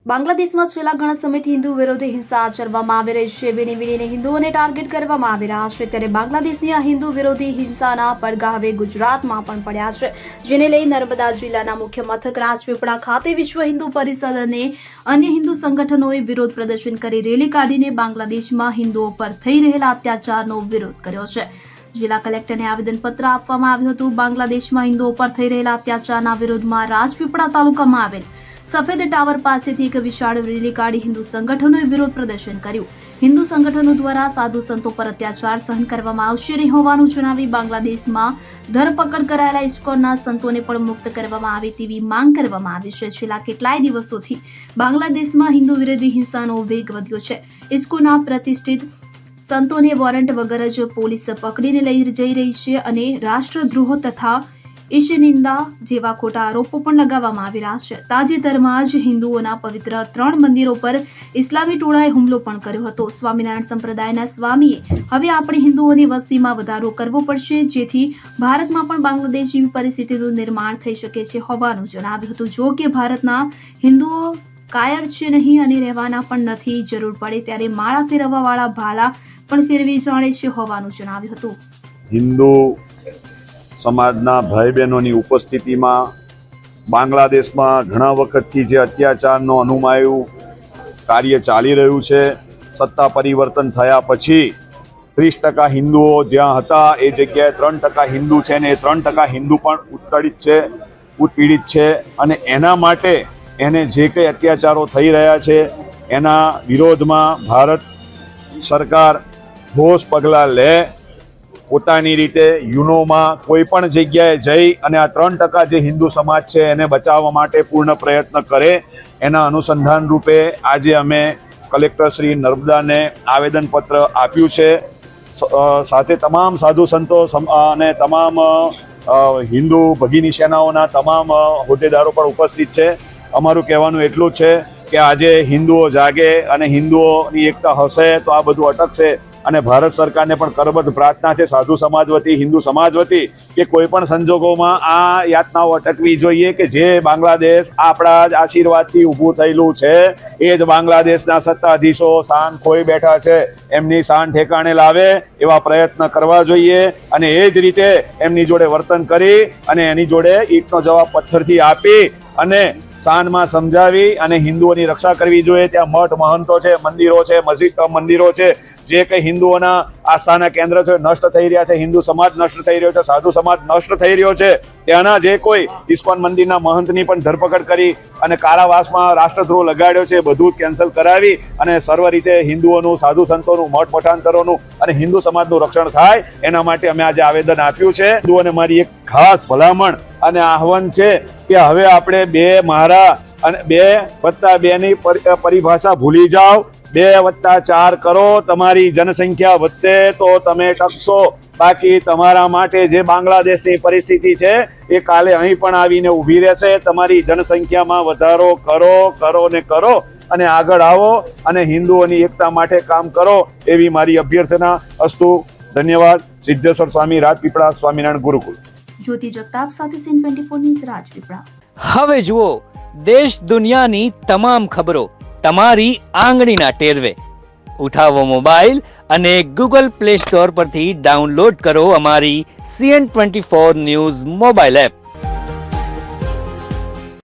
બાંગ્લાદેશમાં છેલ્લા ઘણા સમયથી હિન્દુ વિરોધી હિંસા આચરવામાં આવી રહી છે. વિને હિન્દુઓને ટાર્ગેટ કરવામાં આવી રહ્યા છે. ત્યારે બાંગ્લાદેશની આ હિન્દુ વિરોધી હિંસાના પડઘા હવે ગુજરાતમાં પણ પડ્યા છે, જેને લઈ નર્મદા જિલ્લાના મુખ્ય મથક રાજપીપળા ખાતે વિશ્વ હિન્દુ પરિષદ અને અન્ય હિન્દુ સંગઠનોએ વિરોધ પ્રદર્શન કરી રેલી કાઢીને બાંગ્લાદેશમાં હિન્દુઓ પર થઈ રહેલા અત્યાચારનો વિરોધ કર્યો છે. જિલ્લા કલેક્ટરને આવેદનપત્ર આપવામાં આવ્યું હતું. બાંગ્લાદેશમાં હિન્દુઓ પર થઈ રહેલા અત્યાચારના વિરોધમાં રાજપીપળા તાલુકામાં આવેલ સફેદ ટાવર પાસેથી એક વિશાળ રેલી કાઢી હિન્દુ સંગઠનોએ વિરોધ પ્રદર્શન કર્યું. હિન્દુ સંગઠનો દ્વારા સાધુ સંતો પર અત્યાચાર સહન કરવામાં આવશે નહીં હોવાનું જણાવી બાંગ્લાદેશમાં ધરપકડ કરાયેલા ઇસ્કોનના સંતોને પણ મુક્ત કરવામાં આવે તેવી માંગ કરવામાં આવી છે. છેલ્લા કેટલાય દિવસોથી બાંગ્લાદેશમાં હિન્દુ વિરોધી હિંસાનો વેગ વધ્યો છે. ઇસ્કોનના પ્રતિષ્ઠિત સંતોને વોરંટ વગર જ પોલીસ પકડીને લઈ જઈ રહી છે અને રાષ્ટ્રદ્રોહ તથા ઈશનિંદા જેવા ખોટા આરોપો પણ લગાવવામાં આવી રહ્યા છે. તાજેતરમાં જ હિન્દુઓના પવિત્ર 3 મંદિરો પર ઇસ્લામી ટોળાએ હુમલો પણ કર્યો હતો. સ્વામિનારાયણ સંપ્રદાયના સ્વામીએ હવે આપણે હિન્દુઓની વસ્તીમાં વધારો કરવો પડશે, જેથી ભારતમાં પણ બાંગ્લાદેશ જેવી પરિસ્થિતિનું નિર્માણ થઈ શકે છે હોવાનું જણાવ્યું હતું. જો કે ભારતના હિન્દુઓ કાયર છે નહીં અને રહેવાના પણ નથી. જરૂર પડે ત્યારે માળા ફેરવવા વાળા ભાલા પણ ફેરવી જાણે છે હોવાનું જણાવ્યું હતું. હિન્દુ સમાજના ભાઈ બહેનોની ઉપસ્થિતિમાં બાંગ્લાદેશમાં ઘણા વખતથી જે અત્યાચારનો અનુમાયું કાર્ય ચાલી રહ્યું છે, સત્તા પરિવર્તન થયા પછી 30% હિન્દુઓ જ્યાં હતા એ જગ્યાએ 3% હિન્દુ છે ને એ 3% હિન્દુ પણ ઉત્પીડિત છે અને એના માટે એને જે કંઈ અત્યાચારો થઈ રહ્યા છે એના વિરોધમાં ભારત સરકાર ઠોસ પગલાં લે, પોતાની રીતે યુનોમાં કોઈ પણ જગ્યાએ જઈ અને આ 3% જે હિન્દુ સમાજ છે એને બચાવવા માટે પૂર્ણ પ્રયત્ન કરે. એના અનુસંધાન રૂપે આજે અમે કલેક્ટર શ્રી નર્મદાને આવેદનપત્ર આપ્યું છે. સાથે તમામ સાધુ સંતો અને તમામ હિન્દુ ભગીની સેનાઓના તમામ હોદ્દેદારો પણ ઉપસ્થિત છે. અમારું કહેવાનું એટલું જ છે કે આજે હિન્દુઓ જાગે અને હિન્દુઓની એકતા હશે તો આ બધું અટકશે. અને ભારત સરકારને પણ કરબદ્ધ પ્રાર્થના છે સાધુ સમાજ વતી, હિન્દુ સમાજ વતી, કે કોઈ પણ સંજોગોમાં આ યાતનાઓ અટકવી જોઈએ કે જે બાંગ્લાદેશ આપણા જ આશીર્વાદથી ઊભું થયેલું છે એ જ બાંગ્લાદેશના સત્તાધીશો શાન ખોઈ બેઠા છે. એમની શાન ઠેકાણે લાવે એવા પ્રયત્ન કરવા જોઈએ અને એ જ રીતે એમની જોડે વર્તન કરી અને એની જોડે ઈંટનો જવાબ પથ્થરથી આપી અને શાનમાં સમજાવી અને હિન્દુઓની રક્ષા કરવી જોઈએ. ત્યાં મઠ મહંતો છે, મંદિરો છે, મંદિરો છે, જે કંઈ હિન્દુઓના આસ્થાના કેન્દ્ર છે નષ્ટ થઈ રહ્યા છે, હિન્દુ સમાજ નષ્ટ થઈ રહ્યો છે, સાધુ સમાજ નષ્ટ થઈ રહ્યો છે. ત્યાંના જે કોઈ ઇસ્કોન મંદિરના મહંતની પણ ધરપકડ કરી અને કારાવાસમાં રાષ્ટ્રદ્રોહ લગાડ્યો છે, બધું કેન્સલ કરાવી અને સર્વ રીતે હિન્દુઓનું, સાધુ સંતોનું, મઠ મઠાંતરોનું અને હિન્દુ સમાજનું રક્ષણ થાય એના માટે અમે આજે આવેદન આપ્યું છે. હિન્દુઓને મારી એક ખાસ ભલામણ અને આહવાન છે કે હવે આપણે 2 મારા અને 2+2 ની પરિભાષા ભૂલી જાઓ. 2+4 કરો. તમારી જનસંખ્યા વધશે તો તમે ટકશો. બાકી તમારા માટે જે બાંગ્લાદેશની પરિસ્થિતિ છે એ કાલે અહીં પણ આવીને ઊભી રહેશે. તમારી જનસંખ્યામાં વધારો કરો ને કરો અને આગળ આવો અને હિન્દુઓની એકતા માટે કામ કરો એવી મારી અભ્યર્થના. અસ્તુ. ધન્યવાદ. સિદ્ધેશ્વર સ્વામી, રાજપીપળા, સ્વામિનારાયણ ગુરુકુળ. જ્યોતિ જગતાપ સાથે સીન 24 ન્યૂઝ, રાજપીપળા. હવે જુઓ દેશ દુનિયાની તમામ ખબરો તમારી આંગળીના ટેરવે. ઉઠાવો મોબાઈલ અને ગૂગલ પ્લે સ્ટોર પરથી ડાઉનલોડ કરો અમારી CN24 ન્યૂઝ મોબાઈલ એપ.